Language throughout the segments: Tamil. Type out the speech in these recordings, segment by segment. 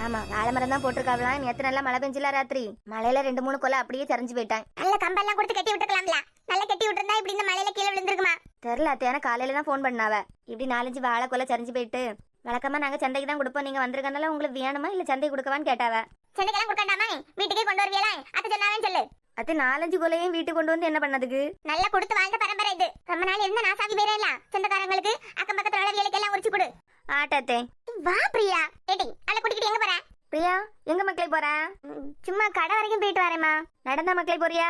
ஆமா, வாழை மரம் தான் போட்டிருக்காங்களாம். நேத்து நல்லா மழை பெஞ்சல ராத்திரி. மழையில 2-3 கொலை அப்படியே சரிஞ்சு போயிட்டான். நல்ல கம்பெல்லாம் கொடுத்து கட்டி விட்டுக்கலாம்ல. நல்லா கட்டி விட்டுருந்தா இப்படி இந்த மழையில கீழே விழுந்திருக்குமா? தெரியல, அத்தையான காலையில தான் ஃபோன் பண்ணாவ. இப்படி 4-5 வாழை கொலை சரிஞ்சு போயிட்டு வழக்கமா நாங்க சந்தைக்கு தான் கொடுப்போம், நீங்க வந்திருக்கனால உங்களுக்கு வேணுமா இல்ல சந்தை கொடுக்கவான்னு கேட்டாவ. சந்தைக்கெல்லாம் கொடுக்கண்டாமா, வீட்டுக்கே கொண்டு வருவீங்களா? அத்தை சொன்னாவே சொல்லு. அது 4-5 கொலையும் வீட்டுக்கு கொண்டு வந்து என்ன பண்ணதுக்கு? நல்லா கொடுத்து வாழ்ந்த பரம்பரை இது. ரொம்ப நாள் இருந்தா நாசாவி பேரே இல்ல. சொந்தக்காரங்களுக்கு அக்கம் பக்கத்துல உள்ள வேலைக்கெல்லாம் உரிச்சு கொடு. ஆட்டத்தே வா பிரியா. ஏடி அவளை கூட்டிக்கிட்டு எங்க போற? பிரியா, எங்க மக்களே போற? சும்மா கடை வரைக்கும் போயிட்டு வரேம்மா. நடந்தா மக்களே போறியா?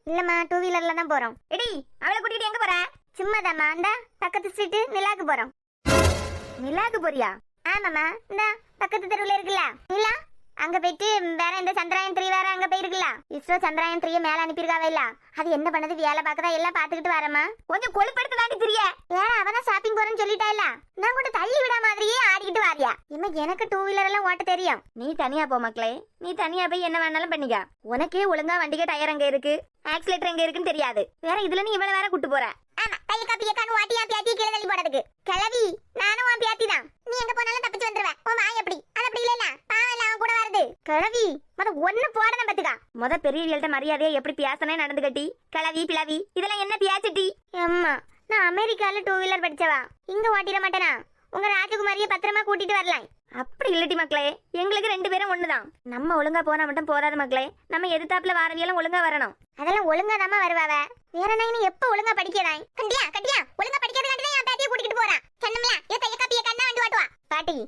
இல்லம்மா, 2 வீலர்ல தான் போறோம். எடி, அவளை கூட்டிட்டு எங்க போற? சும்மாதாம்மா, இந்த பக்கத்து ஸ்ட்ரீட் நிலாக்கு போறோம். நிலாக்கு போறியா? ஆமாம்மா, இந்த பக்கத்து தெருவுல இருக்குல்ல நிலா, அங்க போயிட்டு வேற இந்த சந்திராயன் 3 வேற அங்க போயிருக்குல்ல. இஸ்ரோ சந்திராயன் 3 மேல அனுப்பியிருக்காவே இல்ல, அது என்ன பண்ணது வேலை பார்க்கதா எல்லாம் பாத்துக்கிட்டு வரமா. கொஞ்சம் கொழுப்படுத்து தாண்டி திரிய. ஏன் அவதான் ஷாப்பிங் போறேன்னு சொல்லிட்டா இல்ல, நான் கூட தள்ளி விட மாதிரியே ஆடிக்கிட்டு வாரியா. இன்னும் எனக்கு 2 வீலர் எல்லாம் ஓட்ட தெரியும். நீ தனியா போ மக்களே, நீ தனியா போய் என்ன வேணாலும் பண்ணிக்க. உனக்கே ஒழுங்கா வண்டிக்கு டயர் எங்க இருக்கு, ஆக்சிலேட்டர் எங்க இருக்குன்னு தெரியாது. வேற இதுல நீ இவள வேற கூட்டு போற. ஆமா, தையக்கா பியக்கான்னு வாட்டியா பியாத்தி கீழே தள்ளி போறதுக்கு. கிளவி, நானும் உன் பியாத்தி தான். நீ எங்க போனாலும் தப்பிச்சு வந்துருவேன். உன் வாய் எப்படி? அது அப்படி இல்ல, பாவம் இல்ல அவன் கூட வருது. கிளவி, ஒண்ணு போடணும் பத்துக்கா. பெரியவர்கள்ட்ட மரியாதையா எப்படி பேசனே நடந்து கட்டி. கிளவி பிளவி இதெல்லாம் என்ன பியாச்சிட்டி? அம்மா, நான் அமெரிக்கால 2 வீலர் படிச்சவா, இங்க ஓட்டிட மாட்டேனா. உங்க ராஜகுமாரிய பத்திரமா கூட்டிட்டு வரலாம். அப்படி இல்லட்டி மக்களே, எங்களுக்கு 2 பேரும் ஒண்ணுதான். நம்ம ஒழுங்கா போனா மட்டும் போதாது மக்களே, நம்ம எதிர்த்தாப்புல வாரவியெல்லாம் ஒழுங்கா வரணும். அதெல்லாம் ஒழுங்கா தாமா வருவாவ. வேற நான் நீ எப்ப ஒழுங்கா படிக்கறாய்? கண்டியா கண்டியா ஒழுங்கா படிக்கிறதுக்காண்டி தான் என் பாட்டியை கூட்டிட்டு போறான். சொன்னோம்ல, ஏ தையக்கா பியக்கான்னு வண்டி ஓட்டுவா. பாட்டி,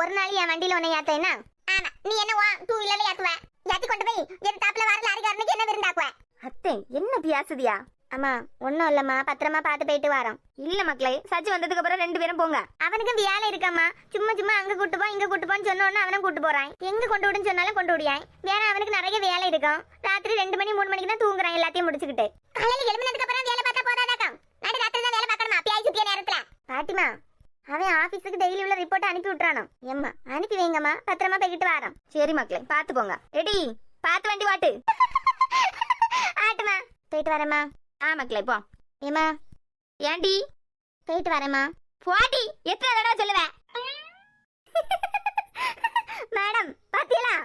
ஒரு நாள் என் வண்டியில உன்னை ஏத்தேனா? ஆமா, நீ என்ன 2 வீலர்ல ஏத்துவ? ஏத்தி கொண்டு போய் எதிர்த்தாப்புல வர லாரிக்காரனுக்கு என்ன விருந்தாக்குவ? அத்தை, என்ன பியாசுதியா? அம்மா, ஒண்ணும் இல்லம்மா, பத்திரமா பாத்து போயிட்டு வரோம். இல்ல மக்களே, சச்சி வந்ததுக்கு அப்புறம் 2 பேரும் போங்க. அவனுக்கு வேலை இருக்காமா, சும்மா சும்மா அங்க கூட்டு போ இங்க கூட்டு போன்னு சொன்னோன்னு அவனும் கூட்டு போறான். எங்க கொண்டு விடுன்னு சொன்னாலும் கொண்டு விடியான். வேற அவனுக்கு நிறைய வேலை இருக்கும். ராத்திரி 2 மணி 3 மணிக்கு தான் தூங்குறான் எல்லாத்தையும் முடிச்சுக்கிட்டு. காலையில எழும்பினதுக்கு அப்புறம் வேலை பார்த்தா போதாதாக்கம். நடு ராத்திரி தான் வேலை பார்க்கணுமா பியாய் சுத்திய நேரத்துல? பாட்டிமா, அவன் ஆபீஸுக்கு டெய்லி உள்ள ரிப்போர்ட் அனுப்பி விட்டுறானோ. எம்மா, அனுப்பி வைங்கம்மா, பத்திரமா போய்கிட்டு வரோம். சரி மக்களே, பாத்து போங்க. ரெடி, பாத்து வண்டி வாட்டு. ஆட்டுமா, போயிட்டு வரேம்மா. மக்களே போ. ஏமா, ஏண்டி? போயிட்டு வரேம்மா. போடி, எத்தனை தடவை சொல்லுவேன்? மேடம், பாத்தீங்களா?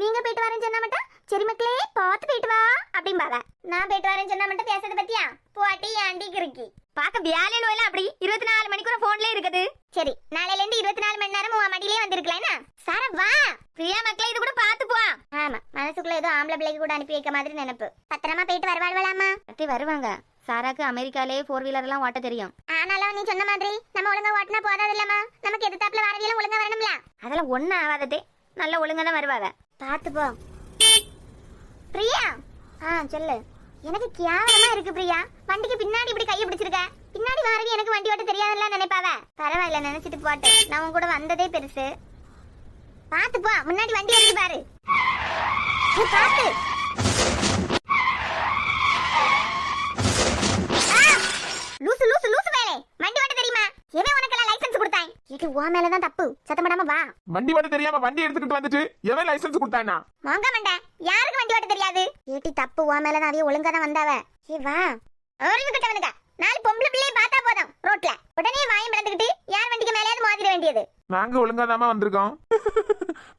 நீங்க போயிட்டு வரேன்னு சொன்னா மட்டும் சரி மக்களே பார்த்து போயிட்டு வா அப்படிம்பாவ. நான் போயிட்டு வரேன்னு சொன்னா மட்டும் பேசுறது பத்தியா? போட்டி ஆண்டி கிறுக்கி. பாக்க வியாழன் இல்ல, அப்படி 24 மணிக்கூட போன்ல இருக்குது. சரி, நாளையில இருந்து 24 மணி நேரம் உன் மடியிலே வந்திருக்கலாம். சார வா. பிரியா மக்களே, இது கூட பாத்து போ. ஆமா, மனசுக்குள்ள ஏதோ ஆம்பளை பிள்ளைக்கு கூட அனுப்பி வைக்க மாதிரி நினைப்பு. பத்திரமா போயிட்டு வருவாள்வலாமா? அத்தை வருவாங்க. சாராக்கு அமெரிக்காலே 4 வீலர் எல்லாம் ஓட்ட தெரியும். ஆனாலும் நீ சொன்ன மாதிரி நம்ம ஒழுங்கா ஓட்டினா போதாது இல்லம்மா, நமக்கு எதிர்த்தாப்புல வரவியெல்லாம் ஒழுங்கா வரணும்ல. அதெல்லாம் ஒண்ணும் ஆகாதே, நல்ல ஒழுங்கா தான் வருவாங்க. பாத்து போ. பிரியா, சொல்லு. எனக்கு கேவலமா இருக்கு பிரியா, வண்டிக்கு பின்னாடி இப்படி கையை பிடிச்சிருக்க. பின்னாடி வாரவி எனக்கு வண்டி ஓட்ட தெரியாதுல்ல நினைப்பாவ. பரவாயில்ல, நினைச்சிட்டு போட்டு. நான் உன் கூட வந்ததே பெருசு. பாத்து போ, முன்னாடி வண்டி வருது பாரு. பாத்து. லூசு லூசு லூசு வேலை. வண்டி ஓட்ட தெரியுமா? எவன் உனக்கு லைசென்ஸ் கொடுத்தான்? இது உன் மேல தான் தப்பு. சத்தமடாம வா. வண்டி ஓட்ட தெரியாம வண்டி எடுத்துக்கிட்டு வந்துட்டு எவன் லைசென்ஸ் கொடுத்தானா? மாங்க மண்ட, யாருக்கு வண்டி ஓட்ட தெரியாது? ஏட்டி தப்பு உன் மேல தான், அவிய ஒழுங்கா தான் வந்தாவ. ஏ வா. அறிவு கிட்டவனுங்க. 4 பொம்பளை பிள்ளையை பார்த்தா போதும் ரோட்ல உடனே வாயம் பிளந்துக்கிட்டு யார் வண்டிக்கு மேலேயாவது மோதிர வேண்டியது. நாங்க ஒழுங்காதாமா வந்திருக்கோம்.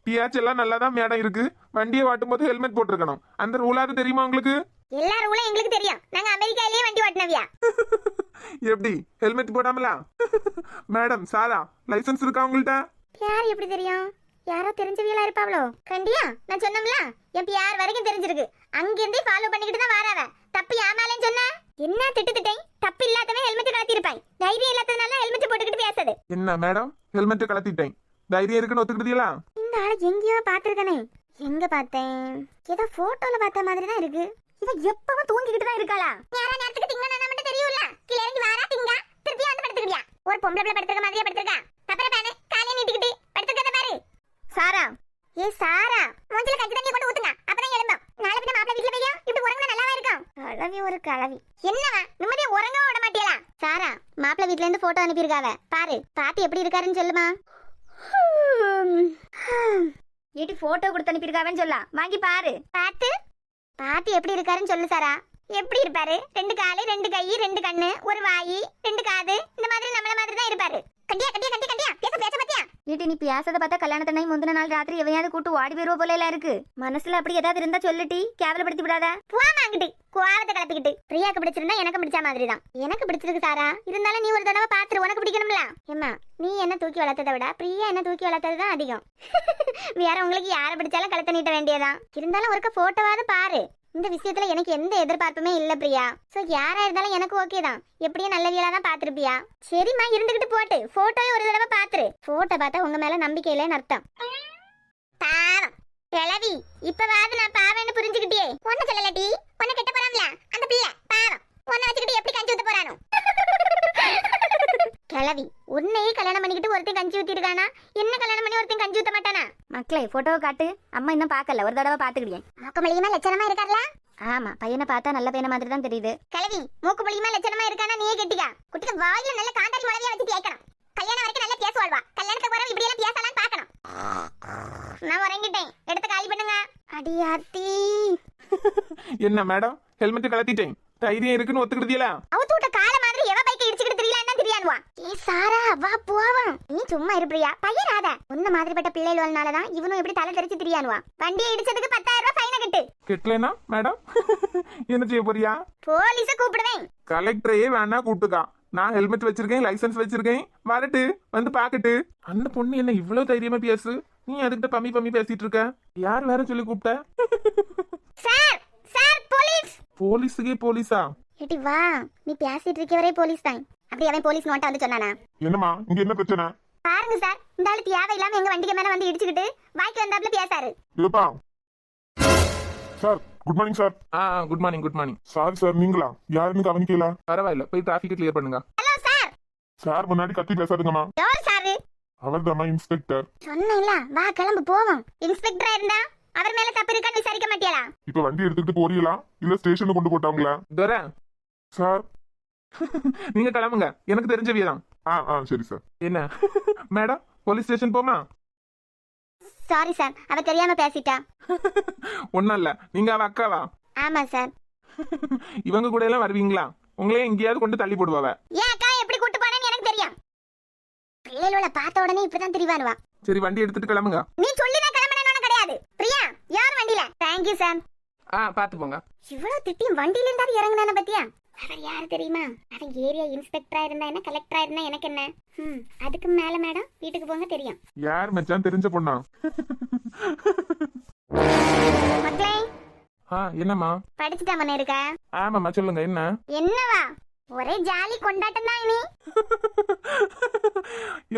பியாச்சு எல்லாம் நல்லாதான் மேடம் இருக்கு. வண்டியை வாட்டும் போது ஹெல்மெட் போட்டிருக்கணும். அந்த ரூலாவது தெரியுமா உங்களுக்கு? எல்லா ரூலும் எங்களுக்கு தெரியும். நாங்க அமெரிக்காலயே வண்டி ஓட்டினவியா. எப்படி ஹெல்மெட் போடாமலா? மேடம், சாரா, லைசென்ஸ் இருக்கா உங்கள்ட்ட? யார் எப்படி தெரியும்? யாரோ தெரிஞ்சவியலா இருப்பாவளோ? கண்டியா, நான் சொன்னோம்ல, என் யார் வரைக்கும் தெரிஞ்சிருக்கு. அங்கிருந்தே ஃபாலோ பண்ணிக்கிட்டு தான் வராவ. தப்பு யாமாலேன்னு சொன்ன என்ன திட்டுத்திட்டேன்? தப்பு இல்லாதவன் ஹெல்மெட் கலத்தி இருப்பான். தைரியம் இல்லாததுனால ஹெல்மெட் போட்டுக்கிட்டு பேசாது. என்ன மேடம், ஹெல்மெட் கலத்திட்டேன், தைரியம் இருக்குன்னு ஒத்துக்கிட்டீங்களா? இந்த ஆளை எங்கேயோ பாத்துருக்கனே. எங்க பார்த்தேன்? ஏதோ போட்டோல பார்த்த மாதிரி தான் இருக்கு. இவ எப்பவும் தூங்கிக்கிட்டு தான் இருக்காளா? யாரா நேரத்துக்கு திங்கனா மட்டும் தெரியும்ல. கீழ இறங்கி வாரா திங்க, திருப்பி வந்து படுத்துக்கிறியா? ஒரு பொம்பளை பிள்ளை படுத்துக்க மாதிரியே படுத்துக்க. தப்பற பானே காலைய நீட்டிக்கிட்டு படுத்துக்கத பாரு. சாரா, ஏ சாரா, மூஞ்சில கஞ்சி தண்ணி கொண்டு ஊத்துங்க, அப்பதான் எழும்பும். நாளை பின்ன மாப்பிள்ளை வீட்ல போய் இப்படி உறங்கினா நல்லாவா இருக்கும்? கலவி ஒரு கலவி. என்னவா நிம்மதியா உறங்கவே விட மாட்டியலா? சாரா, மாப்பிள்ளை வீட்ல இருந்து போட்டோ அனுப்பியிருக்காவ பாரு. பாத்து எப்படி இருக்காருன்னு சொல்லுமா. ஏட்டி போட்டோ கொடுத்து அனுப்பியிருக்காவன்னு சொல்லலாம், வாங்கி பாரு. பாத்து எப்படி இருக்காருன்னு சொல்லு சாரா. எப்படி இருப்பாரு? 2 காலு 2 கை 2 கண்ணு 1 வாய் 2 காது, இந்த மாதிரி நம்மள மாதிரி தான் இருப்பாரு. கண்டியா கண்டியா கண்டியா கண்டியா பேச பேச பத்தியா வீட்டு நீ பேசத பார்த்தா கல்யாணத்தனை முந்தின நாள் ராத்திரி எவையாவது கூட்டு ஓடி போயிருவ போல எல்லாம் இருக்கு. மனசுல அப்படி ஏதாவது இருந்தா சொல்லிட்டி, கேவலப்படுத்தி விடாத. போமாங்கிட்டு கோவத்தை கிளப்பிக்கிட்டு. பிரியாக்கு பிடிச்சிருந்தா எனக்கு பிடிச்ச மாதிரி தான். எனக்கு பிடிச்சிருக்கு சாரா, இருந்தாலும் நீ ஒரு தடவை பாத்துரு, உனக்கு பிடிக்கணும்ல. ஏம்மா நீ என்ன தூக்கி வளர்த்ததை விட பிரியா என்ன தூக்கி வளர்த்தது தான் அதிகம். வேற உங்களுக்கு யாரை பிடிச்சாலும் கழுத்த நீட்ட வேண்டியதான். இருந்தாலும் ஒருக்க போட்டோவாவது பாரு. இந்த விஷயத்துல எனக்கு எந்த எதிர்பார்ப்புமே இல்ல பிரியா. சோ யாரா இருந்தாலும் எனக்கு ஓகே தான். எப்படியும் நல்ல வீலா தான் பாத்துருப்பியா. சரிம்மா இருந்துகிட்டு போட்டு போட்டோவே ஒரு தடவை பாத்துரு. போட்டோ பார்த்தா உங்க மேல நம்பிக்கை இல்லைன்னு அர்த்தம். பாவம் கிளவி, இப்பவாது நான் பாவேன்னு புரிஞ்சுக்கிட்டியே. ஒண்ணு சொல்லலடி, ஒண்ணு கெட்ட போறாம்ல அந்த பிள்ளை பாவம். ஒண்ணு வச்சுக்கிட்டு எப்படி கஞ்சி ஊத்த போறானோ. கிளவி, உன்னையே கல்யாணம் பண்ணிக்கிட்டு ஒருத்தன் கஞ்சி ஊத்தி இருக்கானா, என்ன கல்யாணம் பண்ணி ஒருத்தன் கஞ்சி ஊத்த மாட்டானா? மக்களே போட்டோவை காட்டு. அம்மா இன்னும் பார்க்கல, ஒரு தடவை பாத்துக்கிட்டேன். மூக்கு மொழியுமா லட்சணமா இருக்கார்ல? ஆமா, பையனை பார்த்தா நல்ல பையனை மாதிரி தான் தெரியுது. கிளவி, மூக்கு மொழியுமா லட்சணமா இருக்கானா நீயே கெட்டிக்கா. குட்டிக்கு வாயில நல்ல காந்தாரி மிளகையா வச்சு தேய்க்கணும். கல்யாணம் வரைக்கும் நல்லா பேசுவாள்வா. கல்யாணத்துக்கு போறவ இப்படி எல்லாம் பேசலாம்னு பார்க்கணும். நான் உறங்கிட்டேன், எடுத்து காலி பண்ணுங்க. அடியாத்தி. என்ன மேடம், ஹெல்மெட் கலத்திட்டேன், தைரியம் இருக்குன்னு ஒத்துக்கிட்டீங்களா? அவுத்து விட்ட கால மாதிரி எவ பைக்க இடிச்சுக்கிட்டு தெரியல தெரியாதுவா. ஏ சாரா வா போவோம். நீ சும்மா இருப்பியா பையனாத. உன்ன மாதிரிப்பட்ட பிள்ளைகள்னால தான் இவனும் எப்படி தலை தெரிச்சு தெரியானுவா. வண்டியை இடிச்சதுக்கு 10,000 ரூபாய் ஃபைன் கட்டு. கெட்டலனா மேடம் என்ன செய்ய போறியா? போலீஸ கூப்பிடுவேன். கலெக்டரையே வேணா கூப்பிட்டுக்கா. நான் ஹெல்மெட் வச்சிருக்கேன், லைசென்ஸ் வச்சிருக்கேன், வரட்டு வந்து பாக்கட்டு. அந்த பொண்ணு என்ன இவ்வளவு தைரியமா பேசு? நீ அதுக்கிட்ட பம்மி பம்மி பேசிட்டு இருக்க. யார் வேற சொல்லி கூப்பிட்ட? Sir sir police. போலீஸுக்கே போலீஸா? ஏடி வா, நீ பேசிட்டு இருக்கவரே போலீஸ் தான். அப்படி அவன் போலீஸ் நோட்ட வந்து சொன்னானா? என்னம்மா இங்க என்ன பிரச்சனை? பாருங்க சார், இந்த ஆளு தேவை இல்லாம எங்க வண்டிக்கு மேல வந்து இடிச்சுக்கிட்டு வாய்க்கு வந்தாப்ல பேசாரு. இல்லப்பா sir, good morning sir. Good morning good morning. Sorry sir, நீங்களா? யாருன்னு கவனிக்கல. பரவாயில்ல, போய் டிராஃபிக் கிளியர் பண்ணுங்க. Hello sir. சார் முன்னாடி கத்தி பேசாதுங்கம்மா. யார் சார்? அவர் தாம்மா இன்ஸ்பெக்டர். சொன்னேன்ல வா கிளம்பு போவோம். இன்ஸ்பெக்டரா இருந்தா அவர் மேல தப்பு இருக்கான்னு விசாரிக்க மாட்டியாளா? இப்ப வண்டி எடுத்துக்கிட்டு போறீங்களா இல்ல ஸ்டேஷனுக்கு கொண்டு போட்டாங்களா? துரை சார் நீங்க கிளம்புங்க, எனக்கு தெரிஞ்சவியதான். சரி சார். என்ன மேடம், போலீஸ் ஸ்டேஷன் போமா? சாரி சார், அவ தெரியாம பேசிட்டா. ஒன்னும் இல்ல, நீங்க அவ அக்காவா? ஆமா சார். இவங்க கூட எல்லாம் வருவீங்களா? உங்களே எங்கேயாவது கொண்டு தள்ளி போடுவாவ. ஏன் அக்கா எப்படி கூட்டு போனேன்னு எனக்கு தெரியும். பிள்ளைகளோட பார்த்த உடனே இப்படிதான் தெரிவானுவா. சரி, வண்டி எடுத்துட்டு கிளம்புங்க. நீ சொல்லிதான் கிளம்பணும்னு கிடையாது. பிரியா யார் வண்டியில? Thank you sir. பாத்து போங்க. இவ்வளவு திட்டியும் வண்டியில இருந்தாலும் இறங்குனான பத்தியா? அவர் யாரு தெரியுமா? அவன் ஏரியா இன்ஸ்பெக்டரா இருந்தா என்ன, கலெக்டரா இருந்தா எனக்கு என்ன. அதுக்கு மேல மேடம் வீட்டுக்கு போங்க தெரியும். யார் மச்சான், தெரிஞ்ச பொண்ணா? மக்களே என்னம்மா? படிச்சுட்டா மண்ணே இருக்க? ஆமாம்மா, சொல்லுங்க. என்ன என்னவா ஒரே ஜாலி கொண்டாட்டம் தான் இனி.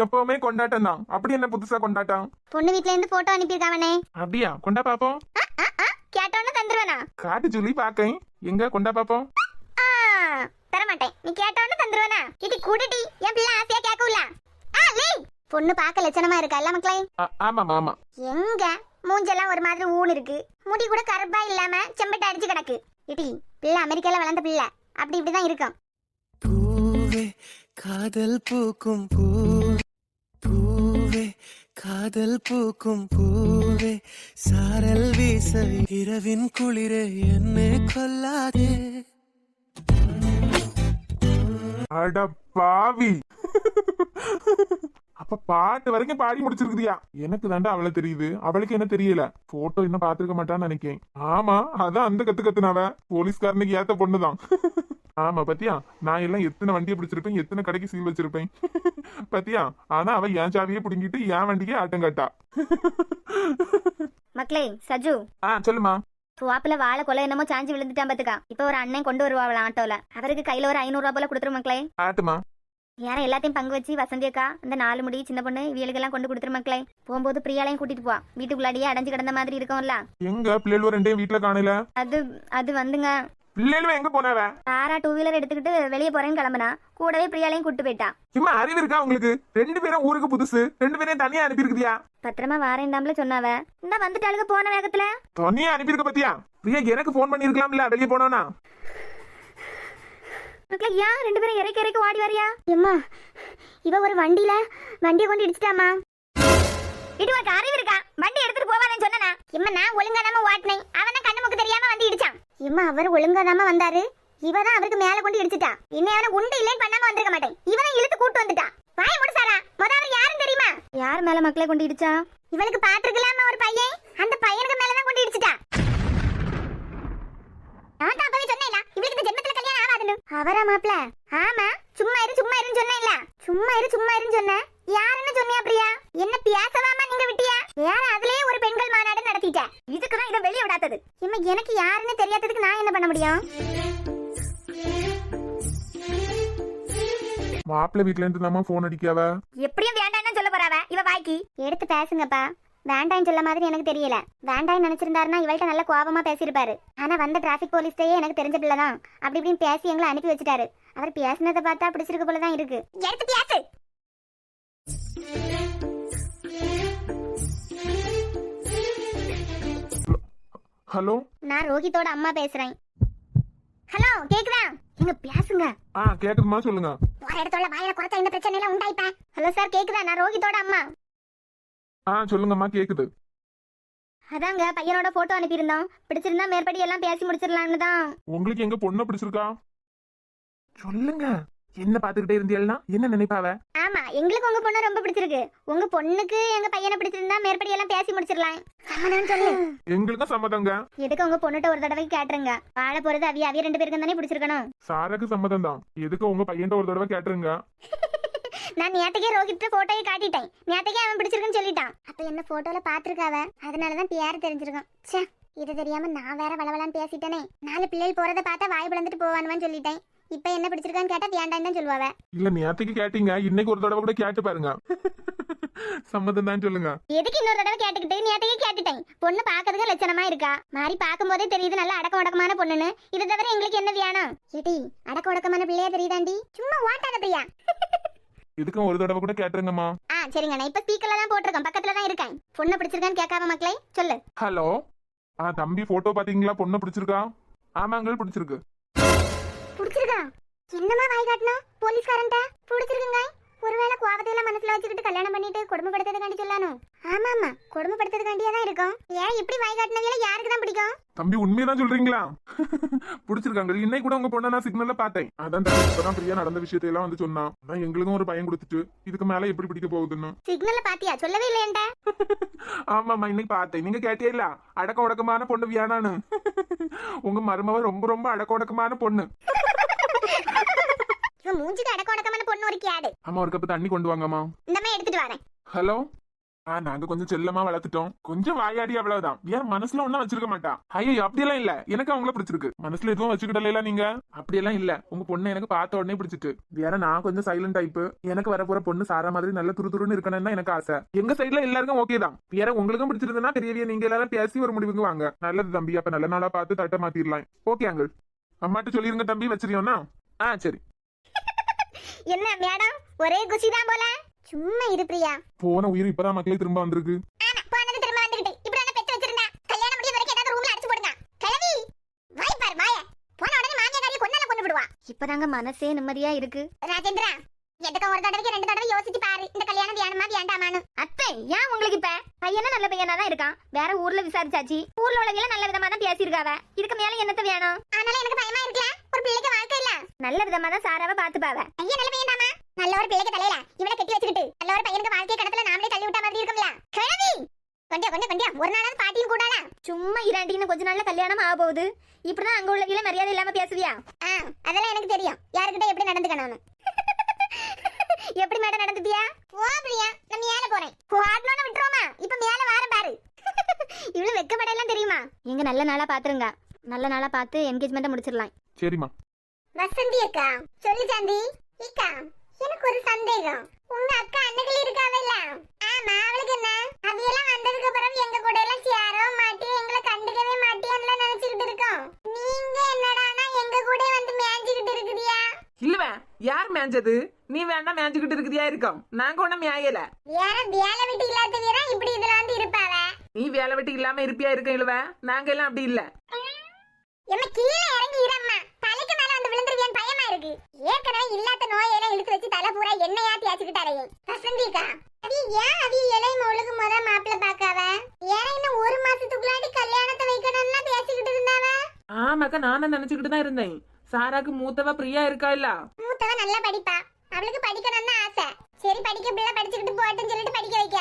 எப்பவுமே கொண்டாட்டம் தான். அப்படி என்ன புதுசா கொண்டாட்டம்? பொண்ணு வீட்ல இருந்து போட்டோ அனுப்பியிருக்காவனே. அப்படியா? கொண்டா பாப்போம். கேட்டோன்னு தந்துருவானா? காட்டு சொல்லி பாக்கேன். எங்க கொண்டா பாப்போம். தரமாட்டேன். நீ கேட்டோன்னு தந்துருவானா? இடி குடிடி, என் பிள்ளை ஆசையா கேட்கல. பொண்ணு பார்க்க லட்சணமா இருக்கா இல்ல மக்களே? ஆமாமா ஆமா. எங்க மூஞ்செல்லாம் ஒரு மாதிரி ஊன் இருக்கு, முடி கூட கருப்பா இல்லாம செம்பட்ட அடிச்சு கிடக்கு. இடி பிள்ளை அமெரிக்கால வளர்ந்த பிள்ளை, அப்படி இப்படிதான் இருக்கும். பூவே காதல் பூக்கும் பூவே காதல் பூக்கும் பூவே சாரல் வீச இரவின் குளிரே என்னை கொல்லாதே. அட பாவி, அப்ப பாட்டு வரைக்கும் பாடி முடிச்சிருக்குதியா? எனக்கு தாண்டா அவளை தெரியுது, அவளுக்கு என்ன தெரியல. போட்டோ இன்னும் பாத்துருக்க மாட்டான்னு நினைக்கேன். ஆமா, அதான் அந்த கத்துனவ போலீஸ்காரனுக்கு ஏத்த பொண்ணுதான். ஆமா பத்தியா, நான் எல்லாம் எத்தனை வண்டியை பிடிச்சிருப்பேன், எத்தனை கடைக்கு சீல் வச்சிருப்பேன் பத்தியா? ஆனா அவ என் சாவியை பிடிங்கிட்டு என் வண்டிக்கே ஆட்டம் காட்டா. மக்களே சஜு, சொல்லுமா. துவாப்புல வாழை கொலை என்னமோ சாஞ்சி விழுந்துட்டான் பாத்துக்கா. இப்ப ஒரு அண்ணன் கொண்டு வருவாங்களா ஆட்டோல. அவருக்கு கையில ஒரு 500 ரூபாய் போல கொடுத்துரு மக்களே. ஆட்டுமா. யாரும் எல்லாத்தையும் பங்கு வச்சு வசந்தி அக்கா, இந்த 4 முடி சின்ன பொண்ணு இவளுக்கெல்லாம் கொண்டு கொடுத்துரு மக்களே. போகும்போது பிரியாலையும் கூட்டிட்டு போவா. வீட்டுக்குள்ளாடியே அடைஞ்சு கிடந்த மாதிரி இருக்கும்ல. எங்க பிள்ளைகள் ரெண்டையும் வீட்டுல காணல? அது வந்துங்க, பிள்ளைகளும் எங்க போனவ? தாரா 2 வீலர் எடுத்துக்கிட்டு வெளியே போறேன்னு கிளம்புனா, கூடவே பிரியாலையும் கூட்டு போயிட்டா. சும்மா அறிவு இருக்கா உங்களுக்கு? 2 பேரும் ஊருக்கு புதுசு, 2 பேரையும் தனியா அனுப்பியிருக்குதியா? பத்திரமா வாரேன்டாம்ல சொன்னாவ. இந்த வந்துட்டாளுக்கு போன வேகத்துல தனியா அனுப்பியிருக்க பத்தியா? பிரியா எனக்கு போன் பண்ணிருக்கலாம்ல வெளியே போனோம்னா. ஏன் 2 பேரும் இறக்கி ஓடி வரியா? எம்மா இவ ஒரு வண்டியை கொண்டு இடிச்சிட்டாமா. இது உனக்கு அறிவு இருக்கா? வண்டி எடுத்துட்டு போவானேன்னு சொன்னா. எம்மா நான் ஒழுங்கா தாம ஓட்டினேன், அவன் கண்ணு முக்கு தெரியாம வந்து இடிச்சான். எம்மா அவர் ஒழுங்கா தாம வந்தாரு, இவதான் அவருக்கு மேல கொண்டு இடிச்சிட்டா. இன்னும் அவனை உண்டு இல்லைன்னு பண்ணாம வந்திருக்க மாட்டேன். இவனை இழுத்து கூட்டு வந்துட்டா. வாய முடி சாரா, முதல்ல யாரும் தெரியுமா? யார் மேல மக்களை கொண்டு இடிச்சா? இவளுக்கு பாத்துருக்கலாமா ஒரு பையன், அந்த பையனுக்கு மேலதான் கொண்டு இடிச்சிட்டா. நான் தான் அப்பவே சொன்னேன்ல, இவளுக்கு இந்த ஜென்மத்துல கல்யாணம் ஆகாதுன்னு. அவரா மாப்ள? ஆமா, சும்மா இருன்னு சொன்னேன்ல. சும்மா இருன்னு சொன்னேன். யாருன்னு சொன்னியா பிரியா? என்ன பேசவாமா நீங்க விட்டியா? யார அதுலயே ஒரு பெண்கள் மாநாடு நடத்திட்ட. இதுக்குதான் இதை வெளியே விடாதது. இம்மா எனக்கு யாருன்னு தெரியாததுக்கு நான் என்ன பண்ண முடியும்? மாப்பிள்ளை வீட்ல இருந்து நம்ம போன் அடிக்காவ. எப்படியும் வேண்டாம்னு சொல்ல போறாவ இவ வாய்க்கு. எடுத்து பேசுங்கப்பா. வேண்டாம் சொல்ல மாதிரி எனக்கு தெரியல. வேண்டாம் நினைச்சிருந்தாருன்னா இவள்கிட்ட நல்ல கோபமா பேசியிருப்பாரு. ஆனா வந்த டிராபிக் போலீஸ்டே எனக்கு தெரிஞ்ச பிள்ளைதான். அப்படி இப்படின்னு பேசி எங்களை அனுப்பி வச்சுட்டாரு. அவர் பேசினதை பார்த்தா பிடிச்சிருக்கு போலதான் இருக்கு. எடுத்து பேசு. ஹலோ, நான் ரோஹித்தோட அம்மா பேசுறேன். ஹலோ, கேக்குதா? நீங்க பேசுங்க. கேக்குதுமா, சொல்லுங்க. ஒரு இடத்துல வாயில குறைச்சா இந்த பிரச்சனை எல்லாம் உண்டாயிப்ப. ஹலோ சார், கேக்குதா? நான் ரோஹித்தோட அம்மா. சொல்லுங்கம்மா, கேக்குது. அதாங்க பையனோட போட்டோ அனுப்பியிருந்தோம். பிடிச்சிருந்தா மேற்படி எல்லாம் பேசி முடிச்சிடலாம்னு தான். உங்களுக்கு எங்க பொண்ணை பிடிச்சிருக்கா? சொல்லுங்க. என்ன பாத்துக்கிட்டே இருந்தீங்கன்னா என்ன நினைப்பாவ? ஆமா, எங்களுக்கு உங்க பொண்ணு ரொம்ப பிடிச்சிருக்கு. உங்க பொண்ணுக்கு எங்க பையனை பிடிச்சிருந்தா மேற்படி எல்லாம் பேசி முடிச்சிடலாம். சம்மதம் சொல்லு. எங்களுக்கும் சம்மதங்க. எதுக்கு உங்க பொண்ணுட்ட ஒரு தடவை கேட்டுருங்க. வாழ போறது அவிய 2 பேருக்கும் தானே பிடிச்சிருக்கணும். சாராக்கு சம்மதம் தான். எதுக்கு உங்க பையன் ஒரு தடவை கேட்டுருங்க. நான் நேத்தைக்கே ரோஹித் போட்டோயை காட்டிட்டேன். நேத்தைக்கே அவன் பிடிச்சிருக்குன்னு சொல்லிட்டான். அப்ப என்ன போட்டோல பாத்துருக்காவ, அதனாலதான் பேர் தெரிஞ்சிருக்கும். ச்சே, இது தெரியாம நான் வேற வளவலான்னு பேசிட்டேனே. 4 பிள்ளைகள் போறதை பார்த்தா வாய் பிளந்துட்டு போவானுவான்னு சொல்லிட்டேன். இப்ப என்ன பிடிச்சிருக்கான்னு கேட்டா வேண்டாம் தான் சொல்லுவாவ. இல்ல, நேத்துக்கு கேட்டீங்க, இன்னைக்கு ஒரு தடவை கூட கேட்டு பாருங்க. சம்மதம் தான் சொல்லுங்க. எதுக்கு இன்னொரு தடவை கேட்டுக்கிட்டு? நேத்தையே கேட்டுட்டேன். பொண்ணு பாக்கிறதுக்கு லட்சணமா இருக்கா. மாறி பாக்கும் போதே தெரியுது நல்ல அடக்க உடக்கமான பொண்ணுன்னு. இதை தவிர எங்களுக்கு என்ன வேணும்? ஏடி, அடக்க உடக்கமான பிள்ளையா தெரியுதாண்டி? சும்மா ஓட்டாத பிரியா. இதுக்கும் ஒரு தடவை கூட கேட்டுருங்கம்மா. சரிங்க, நான் இப்ப ஸ்பீக்கர்ல தான் போட்டிருக்கேன். பக்கத்துல தான் இருக்கேன். பொண்ணு பிடிச்சிருக்கான்னு கேட்காம மக்களே சொல்லு. ஹலோ. தம்பி, போட்டோ பாத்தீங்களா? பொண்ணு பிடிச்சிருக்கா? ஆமாங்க, பிடிச்சிருக்கு. பிடிச்சிருக்கா? என்னமா வாய் காட்டணும் போலீஸ்காரன்ட்ட? பிடிச்சிருக்குங்க. ஒருவேளை கோவத்தையெல்லாம் மனசுல வச்சுக்கிட்டு கல்யாணம் பண்ணிட்டு கொடுமைப்படுத்துறதுக்காண்டி சொல்லணும். ஆமா, கொடுமைப்படுத்துறதுக்காண்டியே தான் இருக்கும். ஏன் இப்படி வாய் காட்டினவங்கள யாருக்கு தான் பிடிக்கும்? தம்பி, உண்மையதான் சொல்றீங்களா? பிடிச்சிருக்காங்க. இன்னைக்கு கூட உங்க பொண்ணை நான் சிக்னல்ல பார்த்தேன். அதான் தம்பி இப்பதான் பிரியா நடந்த விஷயத்தை எல்லாம் வந்து சொன்னா. அதான் எங்களுக்கும் ஒரு பையன் கொடுத்துட்டு இதுக்கு மேல எப்படி பிடிக்க போகுதுன்னு. சிக்னல்ல பாத்தியா? சொல்லவே இல்லையேன்டா. ஆமாமா, இன்னைக்கு பார்த்தேன். நீங்க கேட்டே இல்ல அடக்க உடக்கமான பொண்ணு வியானான்னு. உங்க மருமவ ரொம்ப ரொம்ப அடக்க உடக்கமான பொண்ணு. இவன் மூஞ்சிக்கு அடக்க உடக்கமான பொண்ணு ஒரு கேடு. அம்மா, ஒரு கப்பு தண்ணி கொண்டு வாங்கம்மா. இந்தமே எடுத்துட்டு வரேன். ஹலோ. நாங்க கொஞ்சம் செல்லமா வளர்த்துட்டோம். கொஞ்சம் வாயாடி, அவ்வளவுதான். ஏன் மனசுல ஒன்னும் வச்சிருக்க மாட்டா. ஐயோ, அப்படியெல்லாம் இல்ல. எனக்கு அவங்கள பிடிச்சிருக்கு. மனசுல எதுவும் வச்சுக்கிடல நீங்க. அப்படியெல்லாம் இல்ல. உங்க பொண்ணு எனக்கு பார்த்த உடனே பிடிச்சிட்டு. வேற நான் கொஞ்சம் சைலண்ட் டைப். எனக்கு வரப்போற பொண்ணு சாரா மாதிரி நல்ல துருதுருன்னு இருக்கணும்னு எனக்கு ஆசை. எங்க சைட்ல எல்லாருக்கும் ஓகே தான். வேற உங்களுக்கும் பிடிச்சிருந்தா பெரியவிய நீங்க எல்லாரும் பேசி ஒரு முடிவுக்கு வாங்க. நல்லது தம்பி. அப்ப நல்ல நாளா பார்த்து தட்டை மாத்திரலாம். Okay uncle. அம்மாட்ட சொல்லிருங்க தம்பி, வச்சிருக்கோம்னா. சரி. என்ன மேடம், ஒரே குஷி தான் போல. சும்மா இரு பிரியா. போன உயிர் இப்பதான் மக்களே திரும்ப வந்திருக்கு. ஆனா போனது திரும்ப வந்துகிட்டு. இப்படி என்ன பெத்து வச்சிருந்தா? கல்யாணம் முடிய வரைக்கும் ஏதாவது ரூம்ல அடிச்சு போடுங்க. கிழவி, வாய் பார் வாய. போன உடனே மாமியா காரியை கொண்டு விடுவா. இப்பதாங்க மனசே நிம்மதியா இருக்கு. ராஜேந்திரா, எதுக்கு ஒரு தடவைக்கு 2 தடவை யோசிச்சு பாரு. இந்த கல்யாணம் வேணுமா வேண்டாமான்னு. அத்தை, ஏன் உங்களுக்கு இப்ப பையனா நல்ல பையனா தான் இருக்கான். வேற ஊர்ல விசாரிச்சாச்சு. ஊர்ல உள்ளவங்க நல்ல விதமா தான் பேசியிருக்காவ. இதுக்கு மேல என்னத்த வேணும்? ஆனால எனக்கு பயமா இருக்குல. ஒரு பிள்ளைக்கு வாழ்க்கை இல்ல. நல்ல விதமா தான் சாராவை பாத்துப்பாவ. ஐயா, நல்ல பையன் தாமா. நல்ல ஒரு பிள்ளைக்கு தலையில இவளை கட்டி வச்சுக்கிட்டு நல்ல ஒரு பையனுக்கு வாழ்க்கை கடத்துல நாமளே தள்ளி விட்ட மாதிரி இருக்கும்ல. கிழவி, கொஞ்சம் ஒரு நாளாவது பாட்டியும் கூடால. சும்மா இராண்டின்னு கொஞ்ச நாள்ல கல்யாணம் ஆக போகுது. இப்படிதான் அங்க உள்ளவங்கள மரியாதை இல்லாம பேசுவியா? அதெல்லாம் எனக்கு தெரியும். யாருக்கிட்ட எப்படி நடந்துக்கணும்னு. எப்படி மேடம் நடந்துப்பியா? போ பிரியா, நான் மேல போறேன். போடணும்னு விட்டுருவோமா? இப்ப மேல வாரம் பாரு. இவ்வளவு வெக்கப்படையெல்லாம் தெரியுமா? நீங்க நல்ல நாளா பாத்துருங்க. நல்ல நாளா பார்த்து என்கேஜ்மெண்ட்டை முடிச்சிடலாம். சரிம்மா. வசந்தி அக்கா, சொல்லு சாந்தி. அக்கா, எனக்கு ஒரு சந்தேகம். உங்க அக்கா அன்னைக்கு இருக்காவல்ல? ஆமா, அவளுக்கு என்ன? அவையெல்லாம் வந்ததுக்கு அப்புறம் எங்க கூட எல்லாம் சேரவே மாட்டி, எங்களை கண்டுக்கவே மாட்டியான்ல நினைச்சுக்கிட்டு இருக்கோம். நீங்க என்னடானா எங்க கூட வந்து மேய்ஞ்சிக்கிட்டு இருக்குதியா? இல்லவ, யார் மேஞ்சது? நீ வேணா மேய்ஞ்சுக்கிட்டு இருக்குதியா இருக்கோம். நாங்க ஒன்னும் மேயல. வேற வேலை வெட்டி இல்லாத வீரா இப்படி இதுல வந்து இருப்பாவ. நீ வேலை வெட்டி இல்லாம இருப்பியா இருக்க இல்லவ? நாங்க எல்லாம் அப்படி இல்ல. எம்ம கீழே இறங்கி இரம்மா. தலைக்கு மேல வந்து விழுந்துருவியான் பயமா இருக்கு. ஏற்கனவே இல்லாத நோயெல்லாம் இழுத்து வச்சு தலை பூரா எண்ணெயா தேய்ச்சிக்கிட்டு அலையும். வசந்திக்கா, அவி இலை மொழுகு முத மாப்பிள்ள பாக்காவ. ஏன் இன்னும் 1 மாசத்துக்குள்ளாடி கல்யாணத்தை வைக்கணும்னா பேசிக்கிட்டு இருந்தாவ. ஆமாக்கா, நானும் நினைச்சுக்கிட்டு தான் இருந்தேன். சாராக்கு மூத்தவ பிரியா இருக்கா இல்ல? மூத்தவ நல்லா படிப்பா. அவளுக்கு படிக்கணும்னு ஆசை. சரி, படிக்க பிள்ளை படிச்சுக்கிட்டு போட்டுன்னு சொல்லிட்டு படிக்க வைக்க.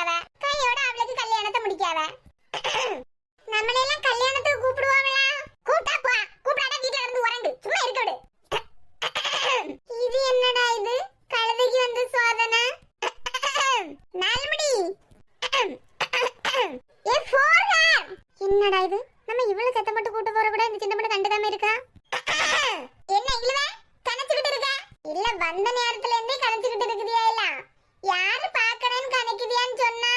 என்னடா இது, நம்ம இவ்வளவு சத்தம் போட்டு கூட்டு போற கூட இந்த சின்ன பொண்ணு கண்டுக்காம இருக்கா? என்ன இல்ல கணச்சுக்கிட்டு இருக்கா? இல்ல வந்த நேரத்துல இருந்தே கணச்சுக்கிட்டு இருக்குதியா? இல்ல யாரு பாக்கறேன்னு கணக்குதியான்னு சொன்னா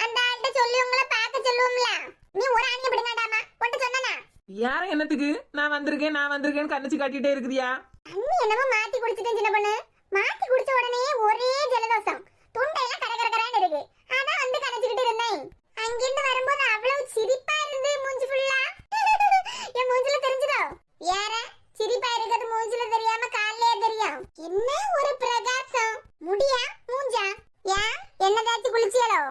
அந்த ஆள்கிட்ட சொல்லி உங்களை பார்க்க சொல்லுவோம்ல. நீ ஒரு ஆணிய பிடுங்காடாமா ஒன்று சொன்னா? யார என்னத்துக்கு நான் வந்திருக்கேன்னு கண்ணச்சு காட்டிட்டே இருக்குதியா? அண்ணி என்னமோ மாத்தி குடிச்சிட்டேன் சின்ன பொண்ணு. மாத்தி குடிச்ச உடனே ஒரே ஜலதோஷம், தொண்டையெல்லாம் கரகரகரான்னு இருக்கு. அதான் வந்து கணச்சுக்கிட்டு இருந்தேன். அங்கிருந்து வரும்போது அவ்வளவு சிரிப்பா இருந்து மூஞ்சி ஃபுல்லா என் மூஞ்சில தெரிஞ்சதோ? யார சிரிப்பா இருக்கிறது மூஞ்சில தெரியாம காலையே தெரியும். என்ன ஒரு பிரகாசம், முடியா மூஞ்சா? ஏன் என்னதாச்சும் குளிச்சியலோ?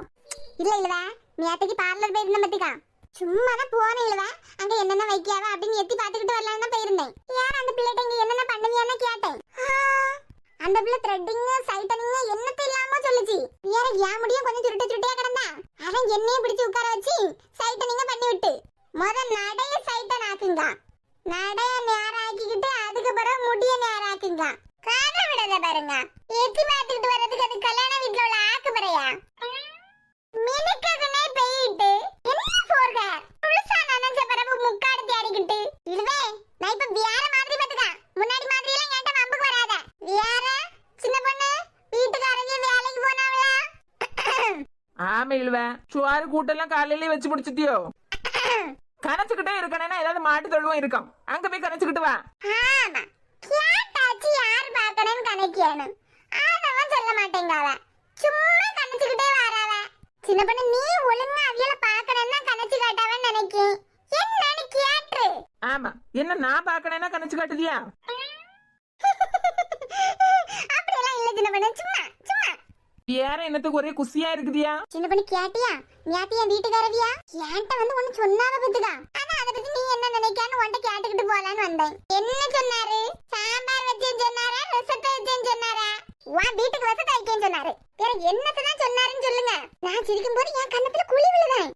இல்ல இல்லவா, நேத்தைக்கு பார்லர் போயிருந்தேன் பத்திக்கா. சும்மா தான் போனேன் இல்லவா, அங்க என்னென்ன வைக்காவ அப்படின்னு எத்தி பாத்துக்கிட்டு வரலான்னு தான் போயிருந்தேன். யார் அந்த பிள்ளைகிட்ட இங்க என்னென்ன பண்ணுவியான்னு கேட்டேன். அந்த பிள்ளை த்ரெட்டிங் சைட்டனிங் என்னத்த இல்லாம சொல்லுச்சு. வேற ஏன் முடியும் கொஞ்சம் சுருட்டையா கிடந்தா அவன் என்னையே பிடிச்சு உட்கார வச்சு சைட்டனிங்க பண்ணி விட்டு நடைய சைட்டன் ஆக்குங்க, நடைய நேராக்கிக்கிட்டு அதுக்கு பிறகு முடிய நேராக்குங்க. கதை விடத பாருங்க, எத்தி பார்த்துக்கிட்டு வர்றதுக்கு அது கல்யாண வீட்டுல உள்ள ஆக்கு பறையா? மினுக்கதுனே பெய்யிட்டு என்ன போர்க புதுசா நனைஞ்ச பிறகு முக்காடு தேடிக்கிட்டு இல்லவே. நான் இப்ப வேற மாதிரி பாத்துக்க, முன்னாடி மாதிரி எல்லாம் என்கிட்ட வம்புக்கு வராத. வேற சின்ன பொண்ணு வீட்டுக்காரங்க வேலைக்கு போனாவளா? ஆமா இழுவ, சுவாறு கூட்டெல்லாம் காலையிலேயே வச்சு முடிச்சிட்டியோ? கணச்சுக்கிட்டே இருக்கணும்னா ஏதாவது மாட்டு தொழுவம் இருக்கும், அங்க போய் கணச்சுக்கிட்டு வா. ஆமா கேட்டாச்சு யார் பார்க்கணும்னு கணக்கியானு அதெல்லாம் சொல்ல மாட்டேங்க. அவ சும்மா கணச்சுக்கிட்டே வராவ. சின்ன பொண்ணு நீ ஒழுங்கா அவியல பார்க்கணும்னா கணச்சு காட்டாவன்னு நினைக்கேன். என்னன்னு கேட்டு. ஆமா என்ன நான் பாக்கணும்னா கணச்சு காட்டுதியா? அப்படியெல்லாம் இல்ல சின்ன பொண்ணு, சும்மா சும்மா. வேற என்னத்துக்கு ஒரே குசியா இருக்குதியா? சின்ன பொண்ணு கேட்டியா? நேத்தியா வீட்டுக்காரவியா என்கிட்ட வந்து ஒண்ணு சொன்னாவ பத்துக்கா. ஆனா அதை பத்தி நீ என்ன நினைக்கான்னு உன்கிட்ட கேட்டுக்கிட்டு போலான்னு வந்தேன். என்ன சொன்னாரு? சாம்பார் வச்சேன்னு சொன்னாரா, ரசத்தை வச்சேன்னு சொன்னாரா? உன் வீட்டுக்கு ரசத்தை வைக்கேன்னு சொன்னாரு. வேற என்னத்தான் சொன்னாருன்னு சொல்லுங்க. நான் சிரிக்கும் போது என் கண்ணத்துல குழி விழுதேன்.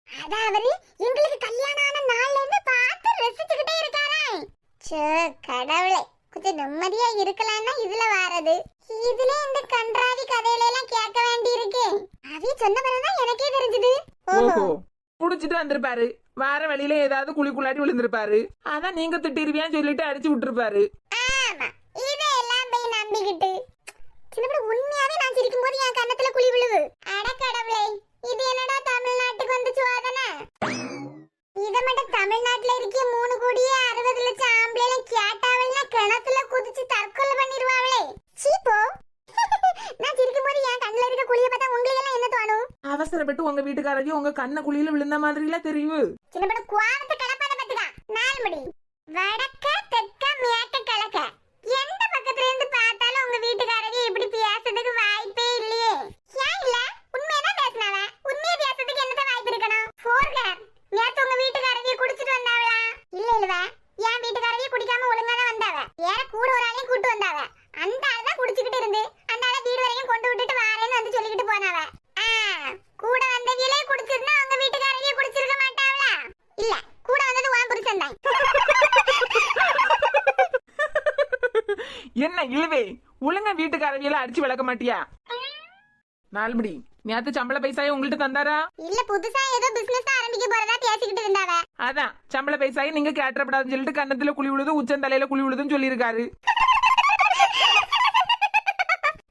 அதாவது எங்களுக்கு கல்யாணம் ஆன நாள்ல இருந்து பார்த்து ரசிச்சுக்கிட்டே இருக்காரே. சே கடவுளே, கொஞ்சம் நிம்மதியா இருக்கலாம்னா இதுல வாரது. இதுல இந்த கன்றாவி கதையில எல்லாம் கேட்க வேண்டி இருக்கு. அவி சொன்ன பிறகுதான் எனக்கே தெரிஞ்சது. ஓஹோ புடிச்சிட்டு வந்திருப்பாரு, வார வழியில ஏதாவது குழிக்குள்ளாடி விழுந்திருப்பாரு, அதான் நீங்க திட்டிருவியான்னு சொல்லிட்டு அடிச்சு விட்டுருப்பாரு. ஆமா இதெல்லாம் போய் நம்பிக்கிட்டு சின்ன உண்மையாவே நான் சிரிக்கும் போது என் கண்ணத்துல குழி விழுவு. அட கடவுளே, இது என்னடா தமிழ்நாட்டுக்கு வந்து சுவாதனை? இத மட்டும் தமிழ்நாட்டுல இருக்க 3 கோடியே 60 லட்சம் ஆம்பளைல கேட்டாவல்னா கிணத்துல குதிச்சு தற்கொலை பண்ணிடுவாங்களே. சீப்போ நான் சிரிக்கும் போது என் கண்ணுல இருக்க குழிய பார்த்தா உங்களுக்கு எல்லாம் என்ன தோணும்? அவசரப்பட்டு உங்க வீட்டுக்காரங்க உங்க கண்ண குழியில விழுந்த மாதிரி எல்லாம் தெரியும். சின்ன பட குவாவத்தை கலப்பாத பத்துக்கா. 4 மணி வடக்க தெற்க மேற்க கிழக்க எந்த பக்கத்துல இருந்து பார்த்தாலும் உங்க வீட்டுக்காரங்க இப்படி பேசுறதுக்கு வாய்ப்பே இல்லையே. ஏன் இல்ல? உண்மையதான் பேசினாவ. உண்மையை பேசுறதுக்கு என்னதான் வாய்ப்பு இருக்கணும்? போர்கர் நேத்து உங்க வீட்டுக்காரங்க குடிச்சிட்டு வந்தாவளா? இல்ல இல்லவ, என் வீட்டுக்காரங்க குடிக்காம ஒழுங்கா தான் வந்தாவ. வேற கூட ஒரு ஆளையும் கூட்டு வந்தாவ. அந்த ஆள் தான் குடிச்சுக்கிட்டு இருந்து அந்த ஆளை வீடு வரைக்கும் கொண்டு விட்டுட்டு வாரேன்னு வந்து சொல்லிக்கிட்டு போனாவ. கூட வந்தவியலே குடிச்சிருந்தா உங்க வீட்டுக்காரங்க குடிச்சிருக்க மாட்டாவளா? இல்ல, கூட வந்தது உன் புருஷன் தான். என்ன இழுவே, ஒழுங்கா வீட்டுக்காரவியெல்லாம் அடிச்சு விளக்க மாட்டியா? 4 மணி நேத்து சம்பள பைசாயை உங்கள்ட்ட தந்தாரா? இல்ல, புதுசா ஏதோ பிசினஸ் ஆரம்பிக்க போறதா பேசிக்கிட்டு இருந்தாவ. அதான் சம்பள பைசாயை நீங்க கேட்டப்படாதுன்னு சொல்லிட்டு கன்னத்துல குழி விழுது, உச்சந்தலையில குழி விழுதுன்னு சொல்லியிருக்காரு.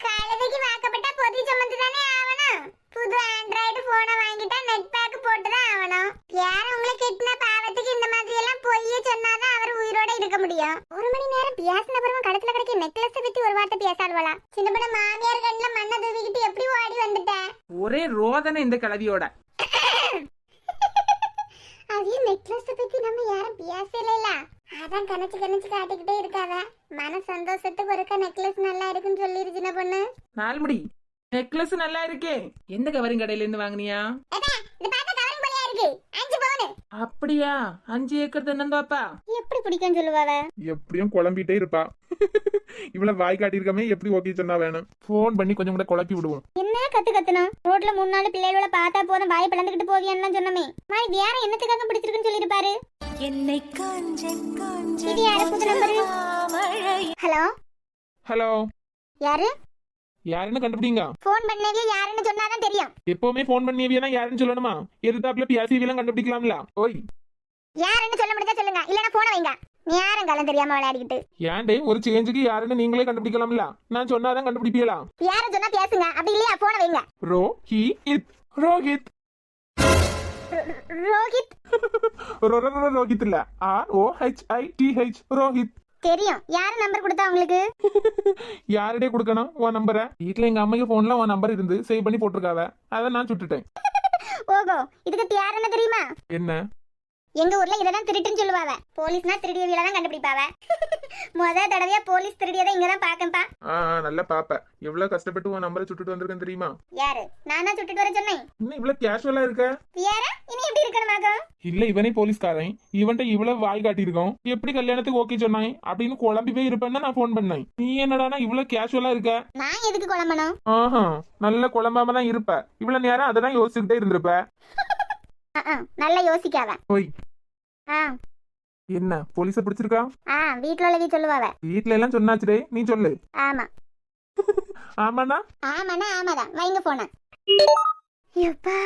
காலத்துக்கு வாக்கப்பட்ட பொதி சுமந்து தானே ஆவணும். புது ஆண்ட்ராய்டு போனை வாங்கிட்டா நெட் பேக் போட்டுதான் ஆவணும். யார உங்களை கெட்டின பாவத்துக்கு இந்த மாதிரி எல்லாம் பொய்ய சொன்னாதான் அவர் உயிரோட இருக்க முடியும். 1 மணி நேரம் பேசின பிறகு கடத்துல கிடைக்க நெக்லஸ் பத்தி ஒரு வார்த்தை பேசாடுவலா? சின்ன பட மாமியார் கண்ணுல மண்ணை தூவிக்கிட்டு எப்படி ஓடி வந்துட்டேன். ஒரே ரோதனை இந்த கிளவியோட. அவிய நெக்லஸ் பத்தி நம்ம யாரும் பேசல. அதான் கணச்சு காட்டிக்கிட்டே இருக்காவ. மன சந்தோஷத்துக்கு ஒருக்கா நெக்லஸ் நல்லா இருக்குன்னு சொல்லிரு சின்ன பொண்ணு. 4 மணி நெக்லஸ் நல்லா இருக்கே, எந்த கவரிங் கடையில இருந்து வாங்குனியா? இது பார்த்தா கவரிங் போலயா இருக்கு. 5 பவுன். அப்படியா? 5 ஏக்கர் தென்னந்தோப்பா? எப்படி பிடிக்கும்னு சொல்லுவாவ? எப்படியும் குழம்பிட்டே இருப்பா. இவள வாய் காட்டியிருக்கமே, எப்படி ஓகே சொன்னா வேணும். போன் பண்ணி கொஞ்சம் கூட குழப்பி விடுவோம். என்ன கத்தணும்? ரோட்ல 3 நாள் பிள்ளைகளோட பார்த்தா போதும் வாய் பிளந்துக்கிட்டு போவியான்னு சொன்னமே. மாதிரி வேற என்னத்துக்காக பிடிச்சிருக்குன்னு சொல்லிருப்பாரு. என்னை காஞ்சன் இது யாரு புது நம்பரு? ஹலோ ஹலோ, யாரு? யாருன்னு கண்டுபிடிங்க. ஃபோன் பண்ணவே யாருன்னு சொன்னாதான் தெரியும். எப்பவுமே போன் பண்ணியவியா யாருன்னு சொல்லணுமா? எதிர்த்தாப்புல பியாசிவியெல்லாம் கண்டுபிடிக்கலாம்ல. ஓய், யாருன்னு சொல்ல முடிஞ்சா சொல்லுங்க, இல்லனா போன வைங்க. நேரம் காலம் தெரியாம விளையாடிக்கிட்டு. ஏன்டே ஒரு சேஞ்சுக்கு யாருன்னு நீங்களே கண்டுபிடிக்கலாம்ல. நான் சொன்னாதான் கண்டுபிடிப்பீங்களா? யார சொன்னா பேசுங்க, அப்படி இல்லையா போன வைங்க. ரோஹித். ரோஹித் ரோஹித் ரோஹித் இல்ல, ROHITH ரோஹித். தெரியும். யாரு நம்பர் கொடுத்தா உங்களுக்கு? யாருடே கொடுக்கணும் உன் நம்பரை? வீட்டுல எங்க அம்மைக்கு போன்ல உன் நம்பர் இருந்து சேவ் பண்ணி போட்டிருக்காவ, அதை நான் சுட்டுட்டேன். ஓகோ, இதுக்கு பேர் என்ன தெரியுமா? என்ன? எங்க ஊர்ல இததான் திருட்டுன்னு சொல்லுவாங்க. போலீஸ்னா திருடிய வீல தான் கண்டுபிடிப்பாவ. முத தடவையா போலீஸ் திருடியதை இங்கதான் பாக்கம்பா. நல்லா பாப்ப. எவ்வளவு கஷ்டப்பட்டு உன் நம்பரை சுட்டுட்டு வந்திருக்கேன் தெரியுமா? யாரு? நானா சுட்டுட்டு வர சொன்னேன்? இன்னும் இவ்வளவு கேஷுவலா இருக்க? வேற இனி எப்படி இருக்கணுமாக்கும்? இல்ல இவனே போலீஸ்காரன், இவன்ட்ட இவ்வளவு வாய் காட்டியிருக்கோம், எப்படி கல்யாணத்துக்கு ஓகே சொன்னாய் அப்படின்னு குழம்பிவே இருப்பேன்னு நான் போன் பண்ணேன். நீ என்னடானா இவ்வளவு கேஷுவலா இருக்க? நான் எதுக்கு குழம்பணும்? ஆஹா, நல்ல குழம்பாம தான் இருப்ப. இவ்வளவு நேரம் அதெல்லாம் யோசிச்சுக்கிட்டே இருந்திருப்ப. நல்லா யோசிக்காத. ஓய், என்ன போலீஸ பிடிச்சிருக்கா? வீட்டுல உள்ளவே சொல்லுவாவ. வீட்ல எல்லாம் சொன்னாச்சுடே, நீ சொல்லு. ஆமா. ஆமாண்ணா. ஆமாண்ணா ஆமாதான். வைங்க போன. எப்பா